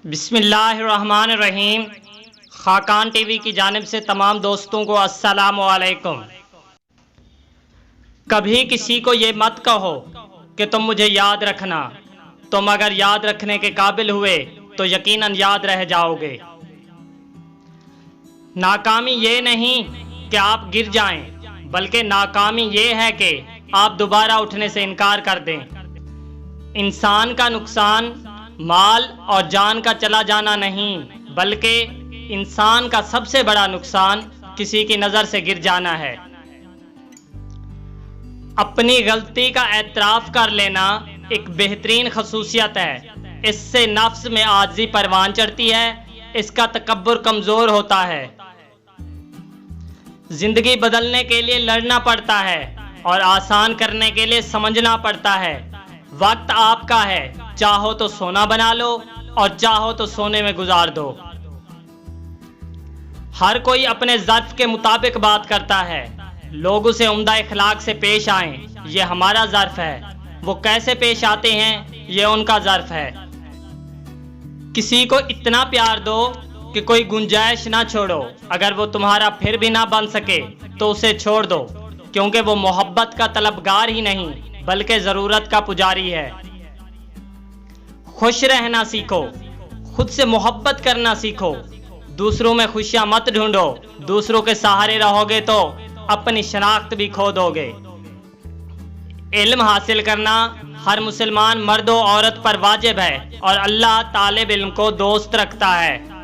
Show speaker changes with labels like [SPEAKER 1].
[SPEAKER 1] बिस्मिल्लाहिर्रहमानिर्रहीम। खाकान टीवी की जानिब से तमाम दोस्तों को अस्सलामु अलैकुम। कभी किसी को ये मत कहो कि तुम मुझे याद रखना। तुम अगर याद रखने के काबिल हुए तो यकीनन याद रह जाओगे। नाकामी ये नहीं कि आप गिर जाएं, बल्कि नाकामी ये है कि आप दोबारा उठने से इनकार कर दें। इंसान का नुकसान माल और जान का चला जाना नहीं, बल्कि इंसान का सबसे बड़ा नुकसान किसी की नज़र से गिर जाना है। अपनी गलती का एतराफ़ कर लेना एक बेहतरीन खसूसियत है। इससे नफ्स में आजिज़ी परवान चढ़ती है, इसका तकब्बुर कमज़ोर होता है। जिंदगी बदलने के लिए लड़ना पड़ता है और आसान करने के लिए समझना पड़ता है। वक्त आपका है, चाहो तो सोना बना लो और चाहो तो सोने में गुजार दो। हर कोई अपने ज़र्फ के मुताबिक बात करता है। लोग उसे उम्दा इखलाक से पेश आएं, ये हमारा ज़र्फ है। वो कैसे पेश आते हैं, ये उनका ज़र्फ है। किसी को इतना प्यार दो कि कोई गुंजाइश ना छोड़ो। अगर वो तुम्हारा फिर भी ना बन सके तो उसे छोड़ दो, क्योंकि वो मोहब्बत का तलबगार ही नहीं बल्कि ज़रूरत का पुजारी है। खुश रहना सीखो, खुद से मोहब्बत करना सीखो। दूसरों में खुशियां मत ढूंढो। दूसरों के सहारे रहोगे तो अपनी शनाख्त भी खो दोगे। इल्म हासिल करना हर मुसलमान मर्द और औरत पर वाजिब है और अल्लाह तालिब इल्म को दोस्त रखता है।